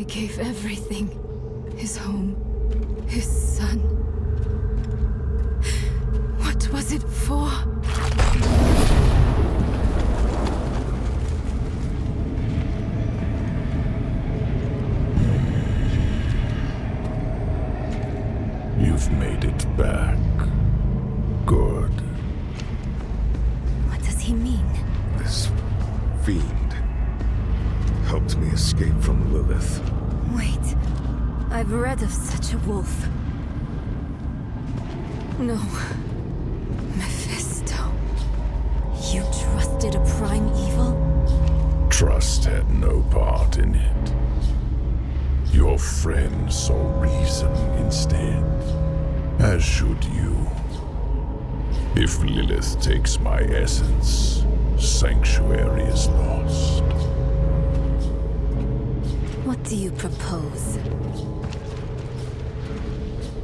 He gave everything. His home, his son. What was it for? You've made it back. Good. What does he mean? This fiend helped me escape from Lilith. Wait, I've read of such a wolf. No. Mephisto. You trusted a prime evil? Trust had no part in it. Your friend saw reason instead, as should you. If Lilith takes my essence, Sanctuary is lost. What do you propose?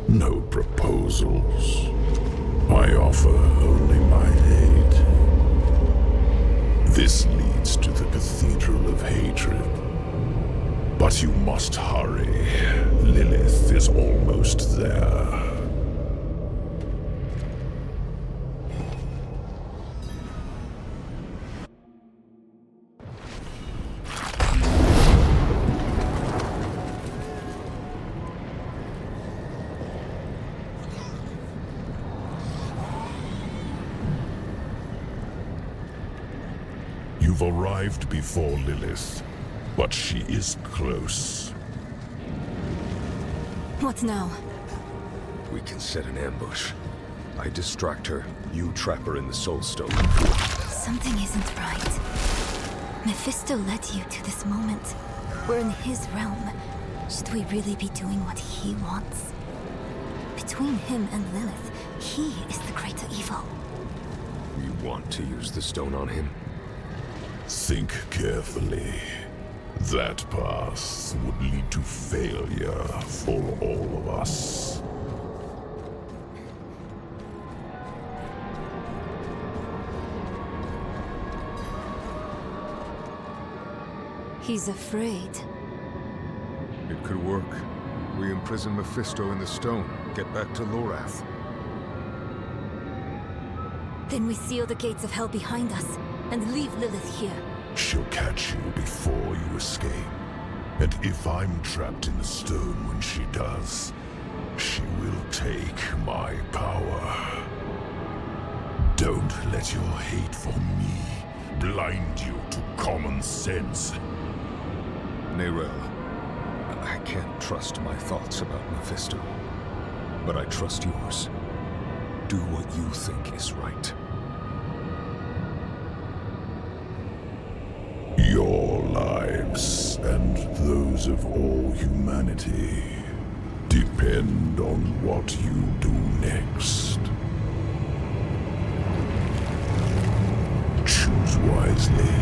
No proposals. I offer only my aid. This leads to the Cathedral of Hatred. But you must hurry. Lilith is almost there. You've arrived before Lilith, but she is close. What now? We can set an ambush. I distract her, you trap her in the Soul Stone. Something isn't right. Mephisto led you to this moment. We're in his realm. Should we really be doing what he wants? Between him and Lilith, he is the greater evil. You want to use the stone on him? Think carefully. That path would lead to failure for all of us. He's afraid. It could work. We imprison Mephisto in the stone, get back to Lorath. Then we seal the gates of hell behind us and leave Lilith here. She'll catch you before you escape. And if I'm trapped in the stone when she does, she will take my power. Don't let your hate for me blind you to common sense. Nerel, I can't trust my thoughts about Mephisto, but I trust yours. Do what you think is right. Your lives and those of all humanity depend on what you do next. Choose wisely.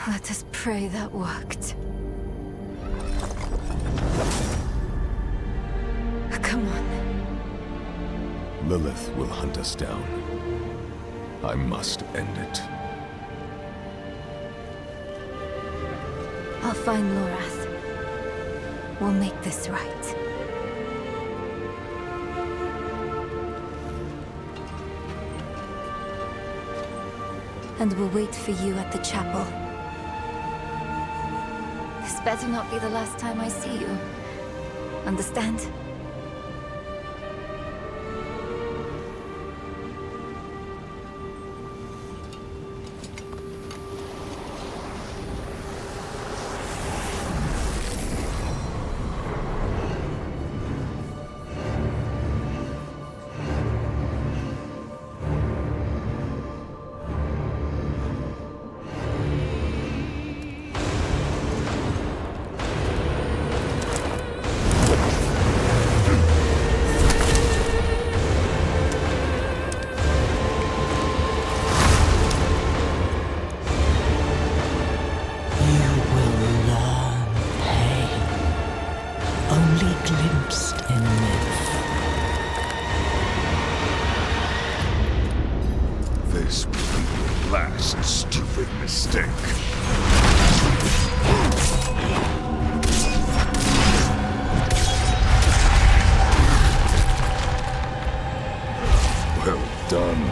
Let us pray that worked. Come on. Lilith will hunt us down. I must end it. I'll find Lorath. We'll make this right. And we'll wait for you at the chapel. This better not be the last time I see you. Understand? last stupid mistake. Well done.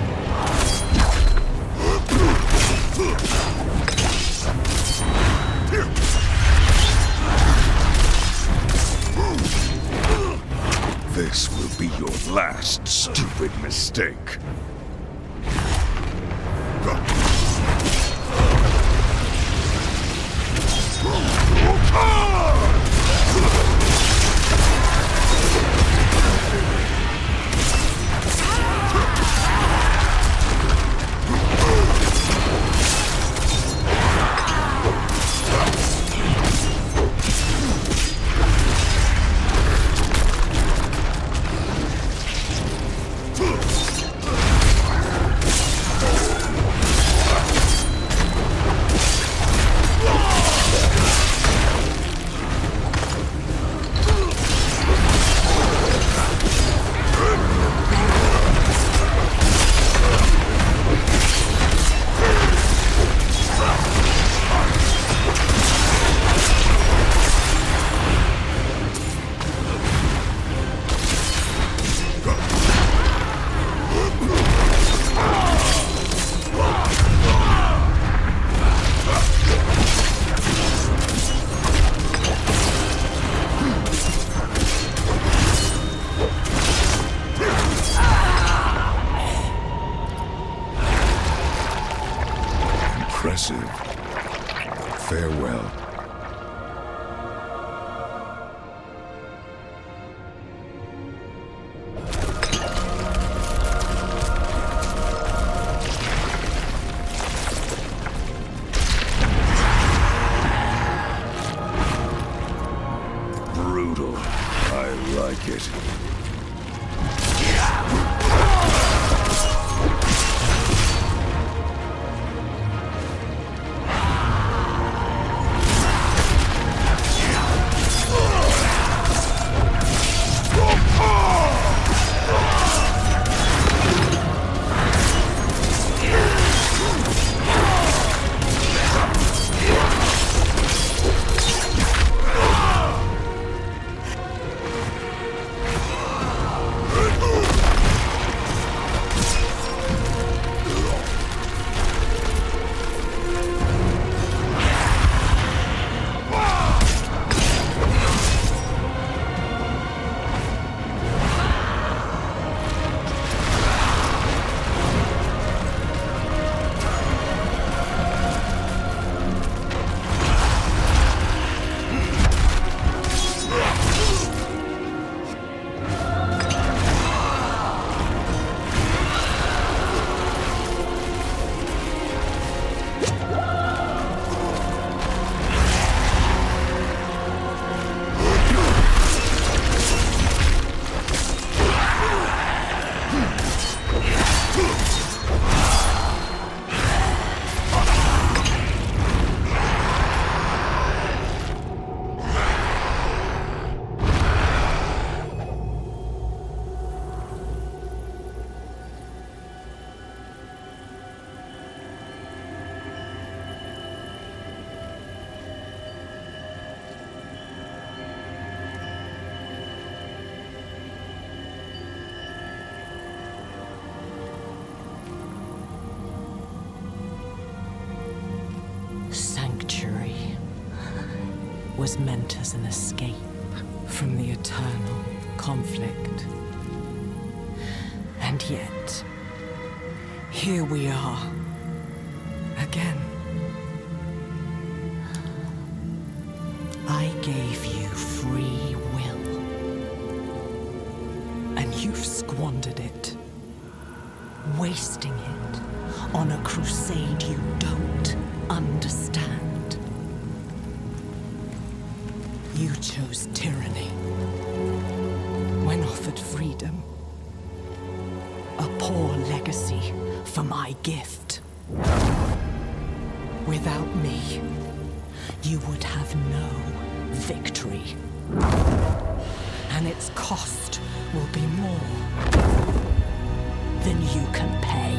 This will be your last stupid mistake. Impressive. Farewell. Brutal. I like it. Was meant as an escape from the eternal conflict. And yet, here we are, again. I gave you free will, and you've squandered it, wasting it on a crusade you don't understand. You chose tyranny when offered freedom. A poor legacy for my gift. Without me, you would have no victory. And its cost will be more than you can pay.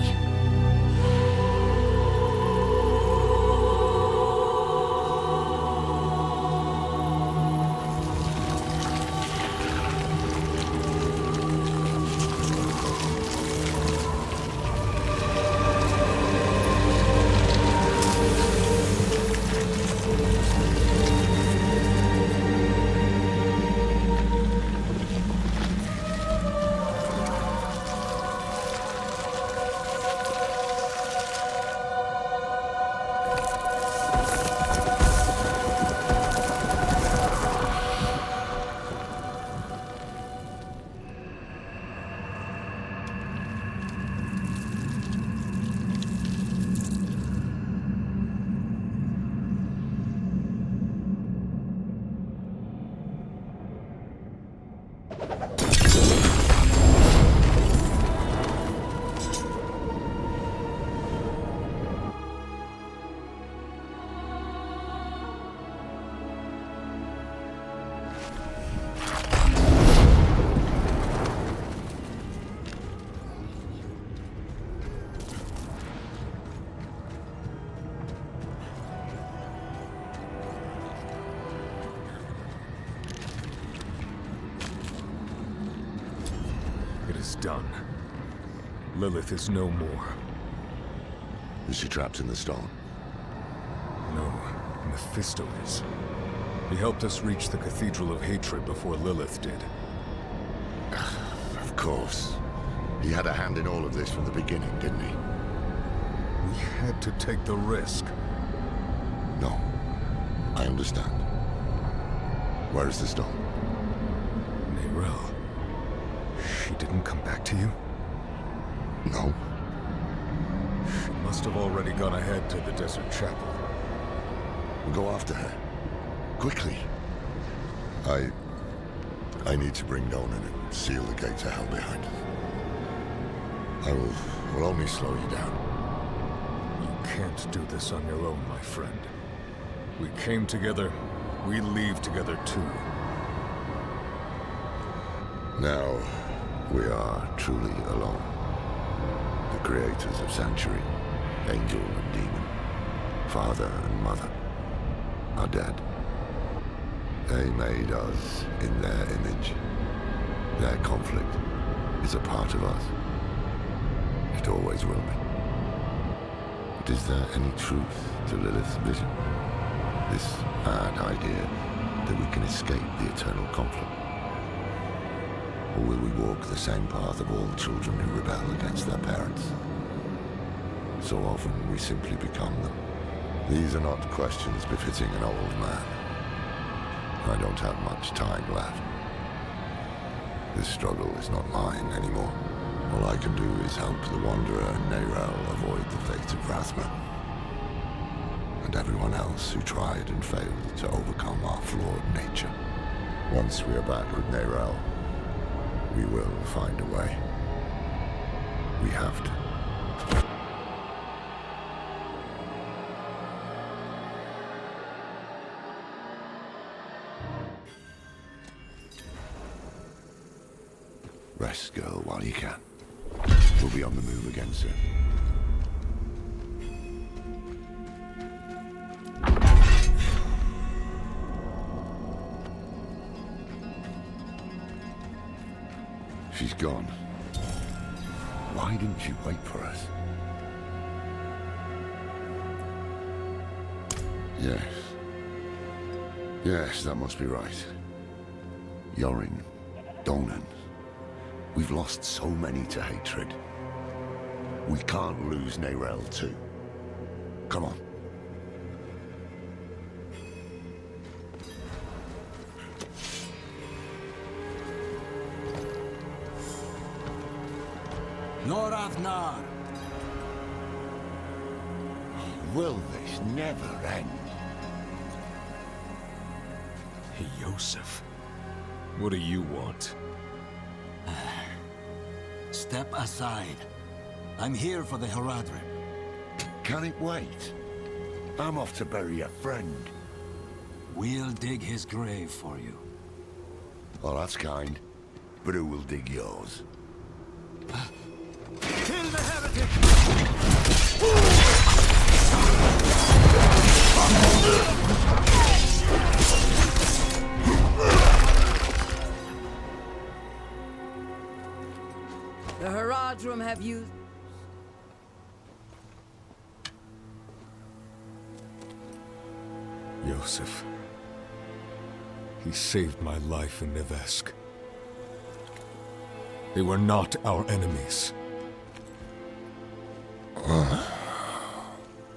done. Lilith is no more. Is she trapped in the stone? No, Mephisto is. He helped us reach the Cathedral of Hatred before Lilith did. Of course. He had a hand in all of this from the beginning, didn't he? We had to take the risk. No. I understand. Where is the stone? Neyrelle. She didn't come back to you? No. She must have already gone ahead to the Desert Chapel. We'll go after her. Quickly. I need to bring Donan and seal the gates of hell behind us. I will only slow you down. You can't do this on your own, my friend. We came together, we leave together too. Now, we are truly alone. The creators of Sanctuary, Angel and Demon, Father and Mother, are dead. They made us in their image. Their conflict is a part of us. It always will be. But is there any truth to Lilith's vision? This mad idea that we can escape the eternal conflict? Or will we walk the same path of all children who rebel against their parents? So often we simply become them. These are not questions befitting an old man. I don't have much time left. This struggle is not mine anymore. All I can do is help the Wanderer and Neyrelle avoid the fate of Rathma. And everyone else who tried and failed to overcome our flawed nature. Once we are back with Neyrelle, we will find a way. We have to. Rest, girl, while you can. We'll be on the move again soon. She's gone. Why didn't you wait for us? Yes. Yes, that must be right. Yorin, Donan. We've lost so many to hatred. We can't lose Neyrelle too. Come on. Noravnar! Will this never end? Yosef, what do you want? Step aside. I'm here for the Haradrim. Can it wait? I'm off to bury a friend. We'll dig his grave for you. Well, that's kind. But who will dig yours? Kill the heretic! The Haradrim have used... Yosef. He saved my life in Nevesk. They were not our enemies.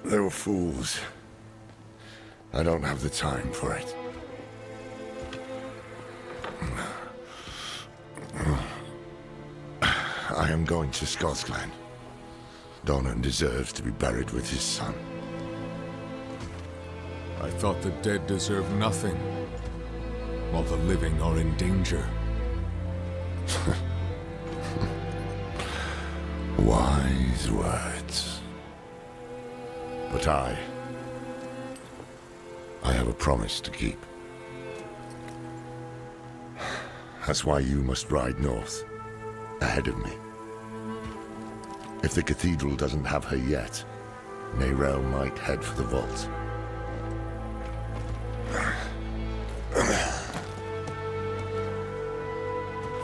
They were fools. I don't have the time for it. I am going to Scotland. Donan deserves to be buried with his son. I thought the dead deserve nothing, while the living are in danger. Wise words. But I have a promise to keep. That's why you must ride north, ahead of me. If the cathedral doesn't have her yet, Neyrelle might head for the vault.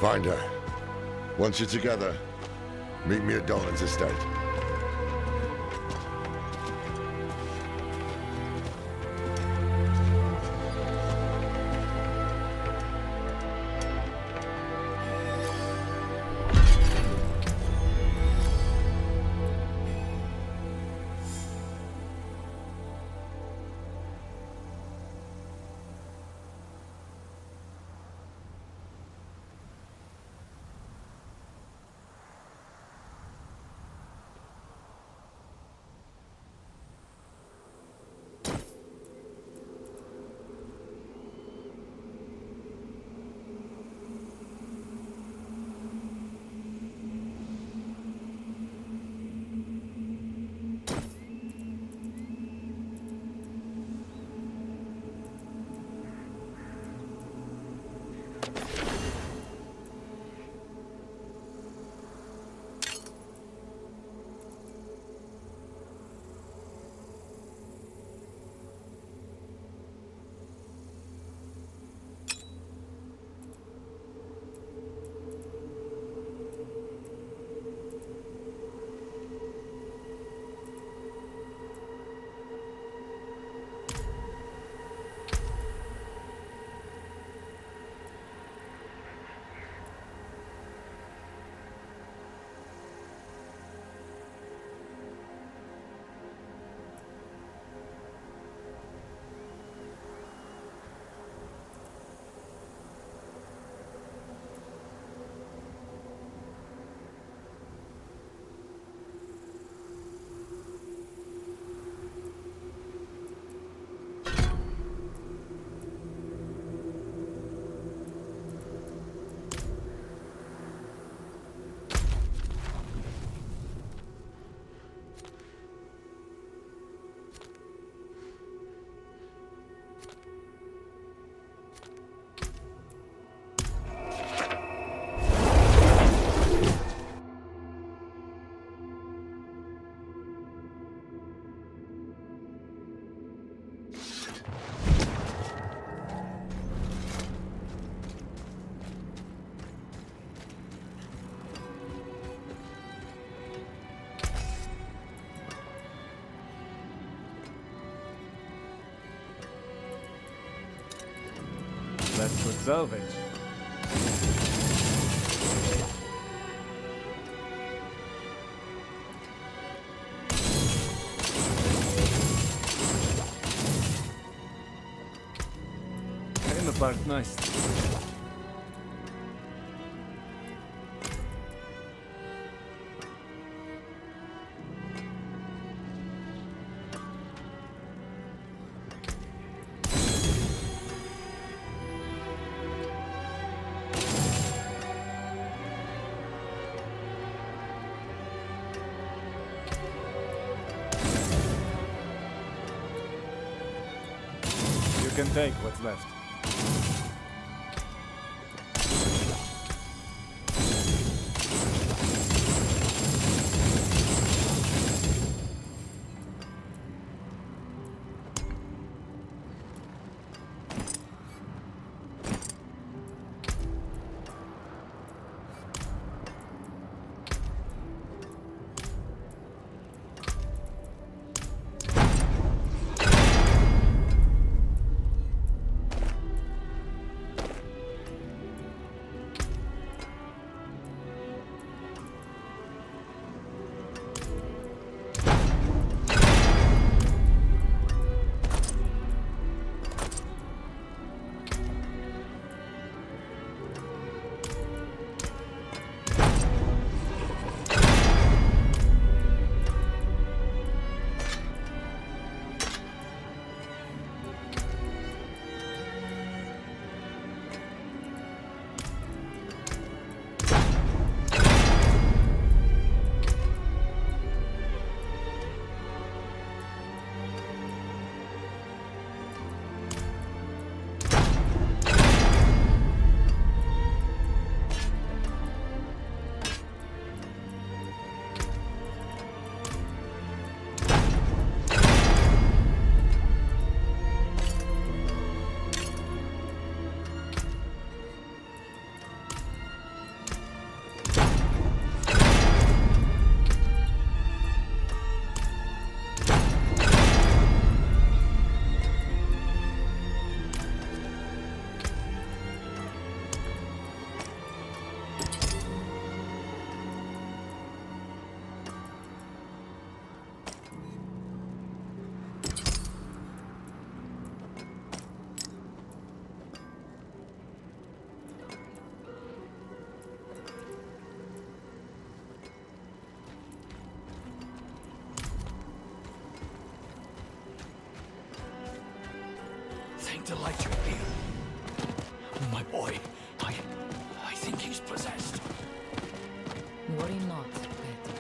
Find her, Once you're together, meet me at Dolan's estate. Let's put salvage. Came apart nicely. You can take what's left. light you here. My boy, I think he's possessed. Worry not, Betty.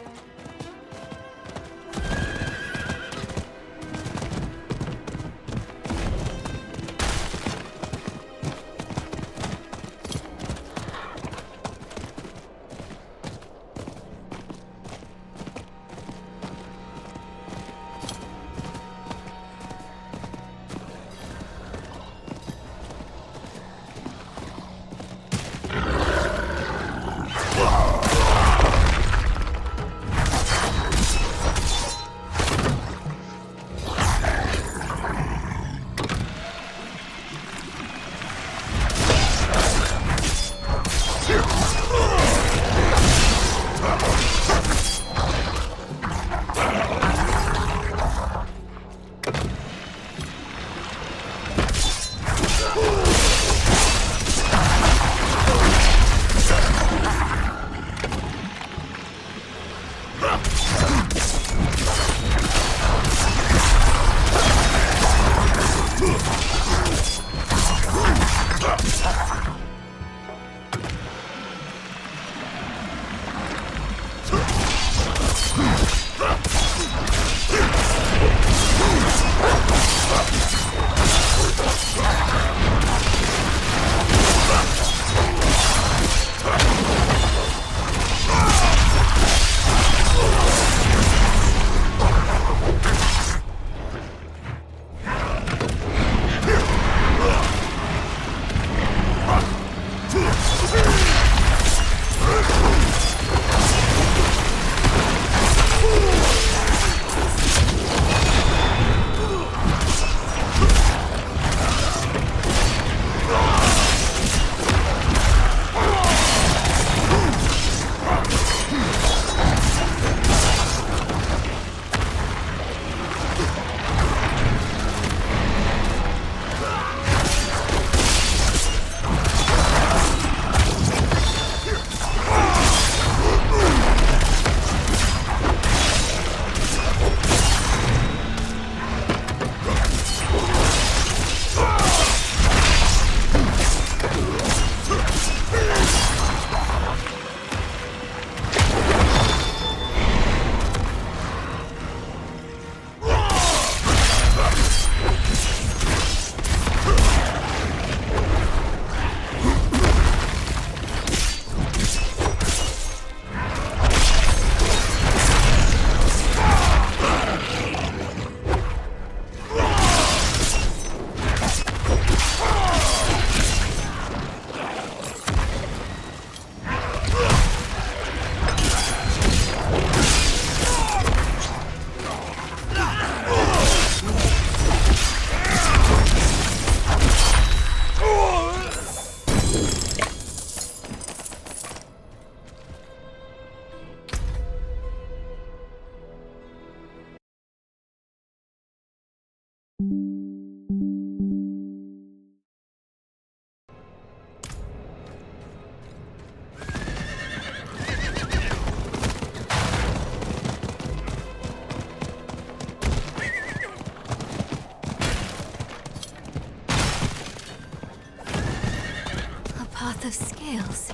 Path of scales.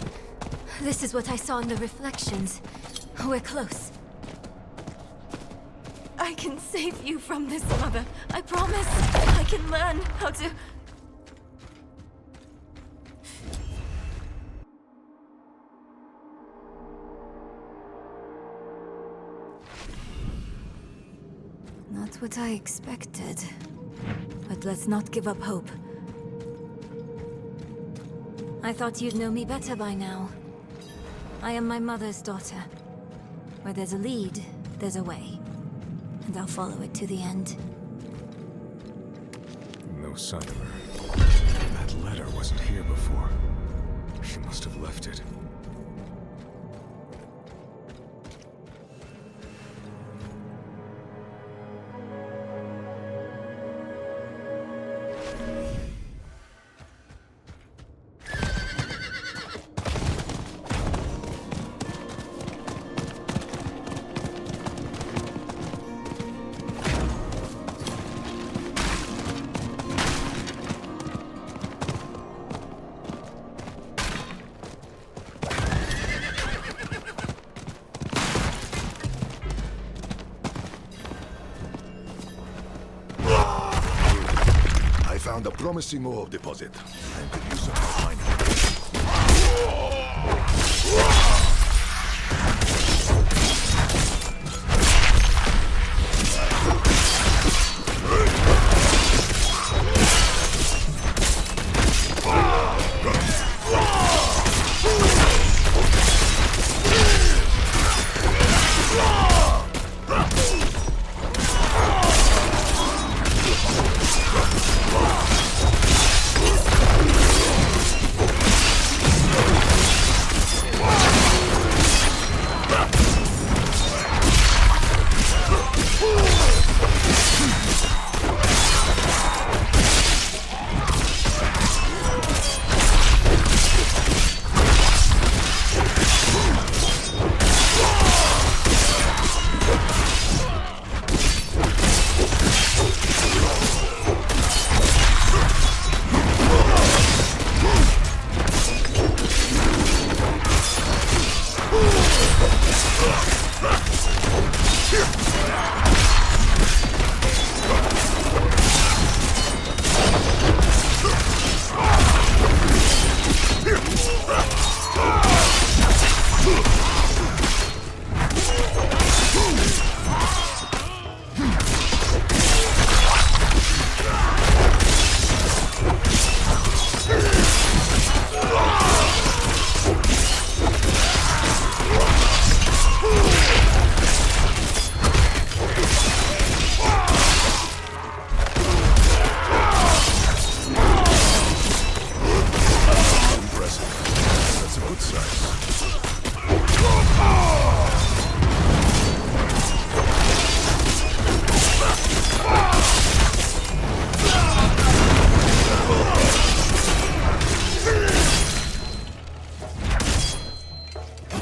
This is what I saw in the reflections. We're close. I can save you from this, Mother. I promise. I can learn how to... Not what I expected. But let's not give up hope. I thought you'd know me better by now. I am my mother's daughter. Where there's a lead, there's a way. And I'll follow it to the end. No sign of her. That letter wasn't here before. She must have left it. found a promising ore deposit and could use some help mining.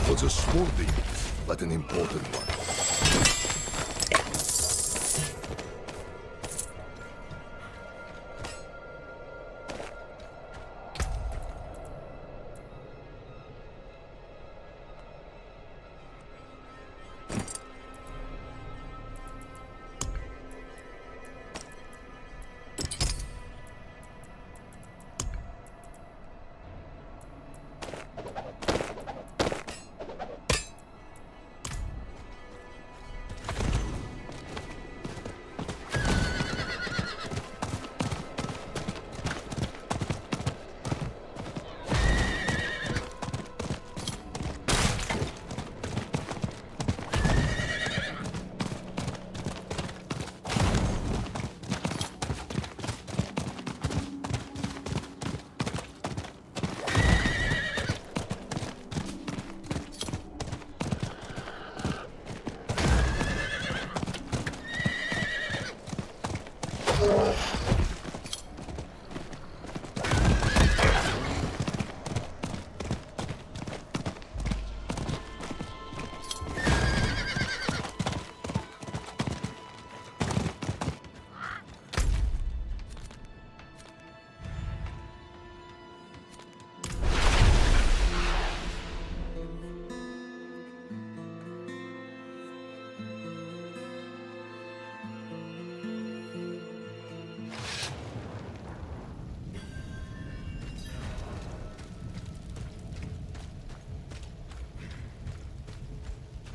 Was a small thing, but an important one.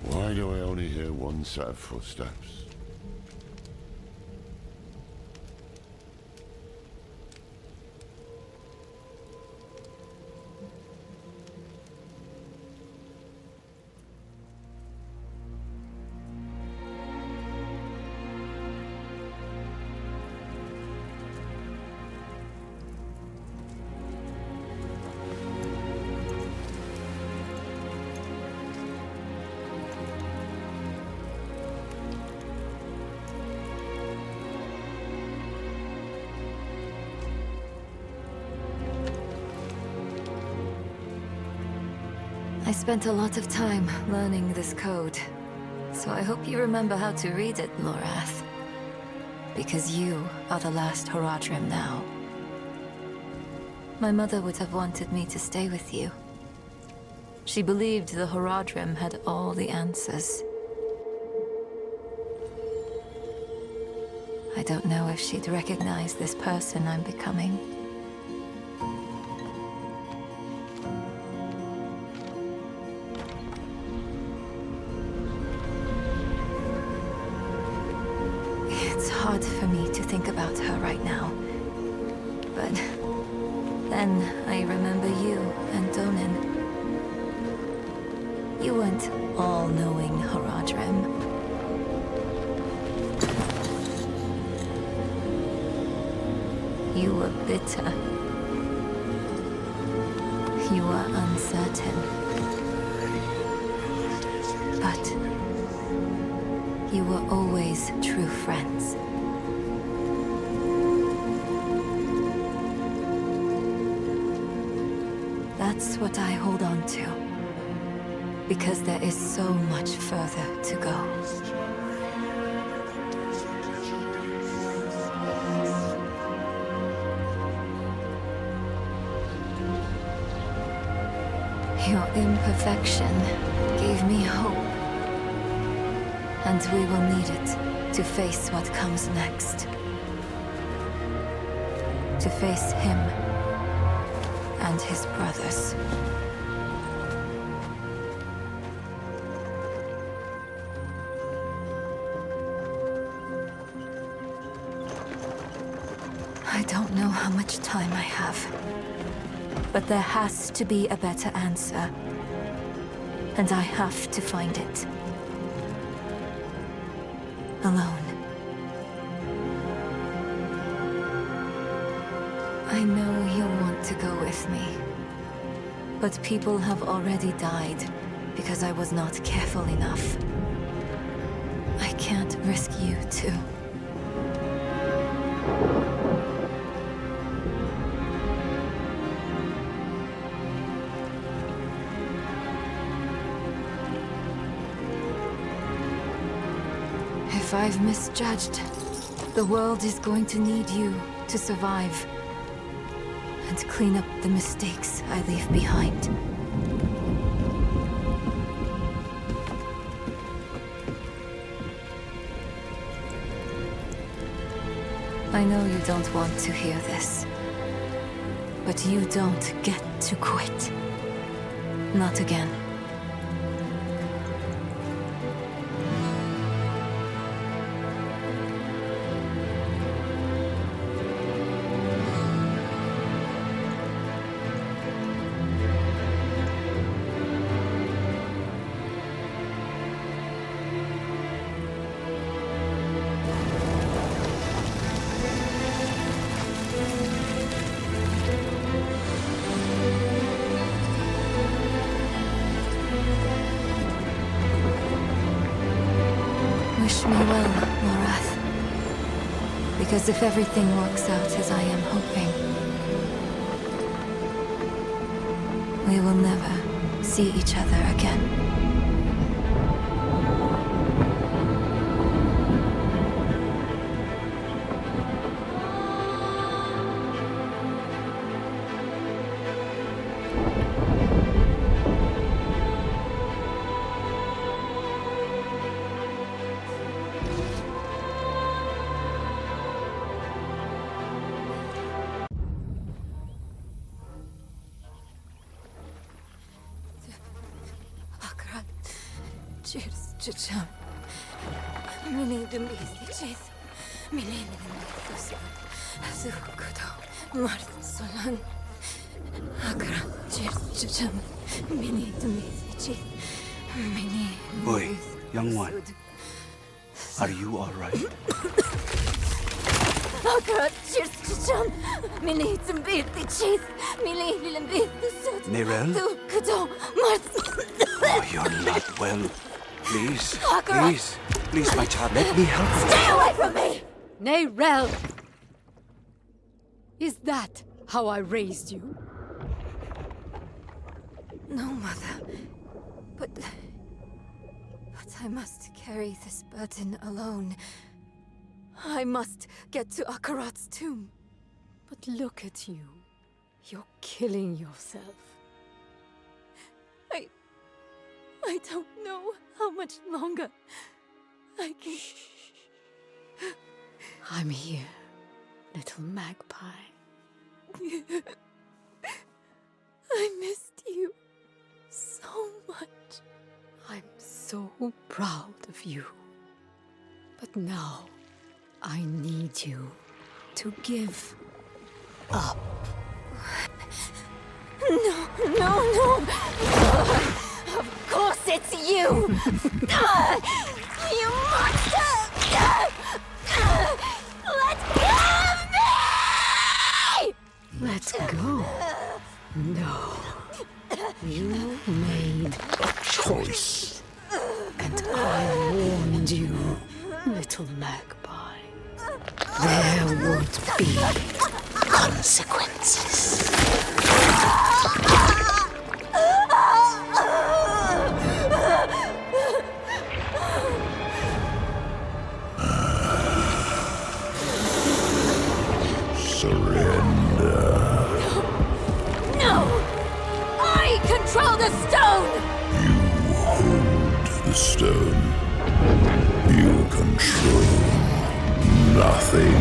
Why do I only hear one set of footsteps? I spent a lot of time learning this code, so I hope you remember how to read it, Lorath. Because you are the last Horadrim now. My mother would have wanted me to stay with you. She believed the Horadrim had all the answers. I don't know if she'd recognize this person I'm becoming. It's hard for me to think about her right now. But then I remember you and Donin. You weren't all-knowing, Haradrim. You were bitter. You were uncertain. But you were always true friends. That's what I hold on to. Because there is so much further to go. Your imperfection gave me hope. And we will need it to face what comes next. To face him and his brothers. I don't know how much time I have. But there has to be a better answer. And I have to find it. Alone. I know you'll want to go with me. But people have already died because I was not careful enough. I can't risk you too. If I've misjudged, the world is going to need you to survive and clean up the mistakes I leave behind. I know you don't want to hear this, but you don't get to quit. Not again. Wish me well, Morath. Because if everything works out as I am hoping, we will never see each other again. Cheers, Chicham. Mini Demichis. Mini Zukudo. Marsolan. Akra. Cheers, Chicham. Mini Demichis. Mini. Boy, young one. Are you all right? Akra. Cheers, Chicham. Mini Demichis. Mini Demichis. Nerel? Zukudo. Marsolan. Oh, you're not well. Please, please, my child, let me help you. Stay away from me! Nerel! Is that how I raised you? No, Mother. But I must carry this burden alone. I must get to Akarat's tomb. But look at you. You're killing yourself. I don't know how much longer I can... I'm here, little magpie. I missed you so much. I'm so proud of you. But now, I need you to give up. No! Of course it's you! You monster! Let go of me! Let go? No. You made a choice. And I warned you, little magpie. There would be consequences. Surrender. No! I control the stone! You hold the stone. You control nothing.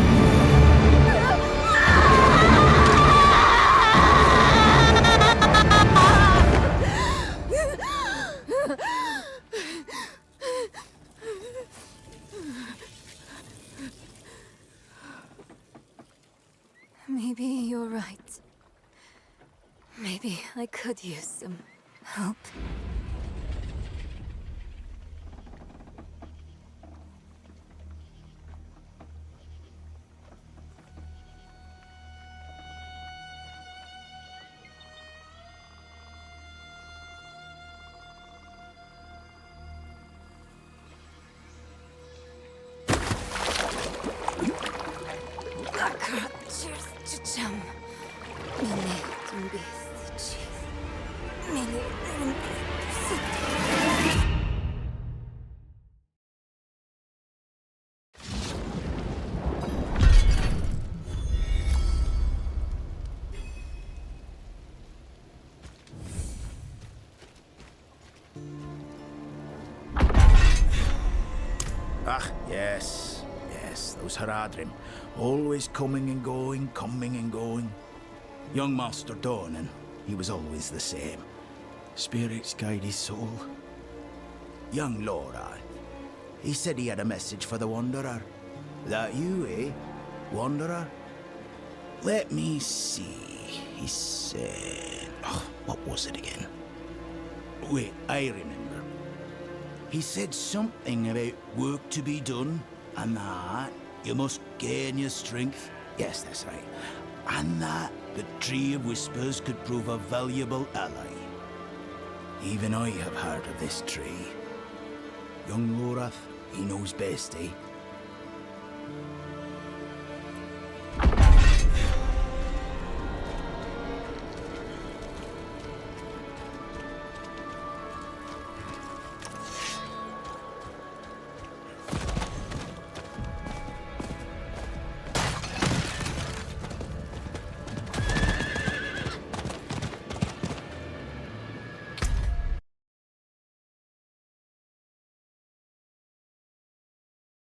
Maybe you're right. Maybe I could use some help. Ah, yes, those Haradrim. Always coming and going, coming and going. Young Master Dornan, he was always the same. Spirits guide his soul. Young Laura, he said he had a message for the Wanderer. That you, eh? Wanderer? Let me see. He said... Oh, what was it again? Wait, I remember. He said something about work to be done, and that you must gain your strength. Yes, that's right. And that the Tree of Whispers could prove a valuable ally. Even I have heard of this tree. Young Lorath, he knows best, eh?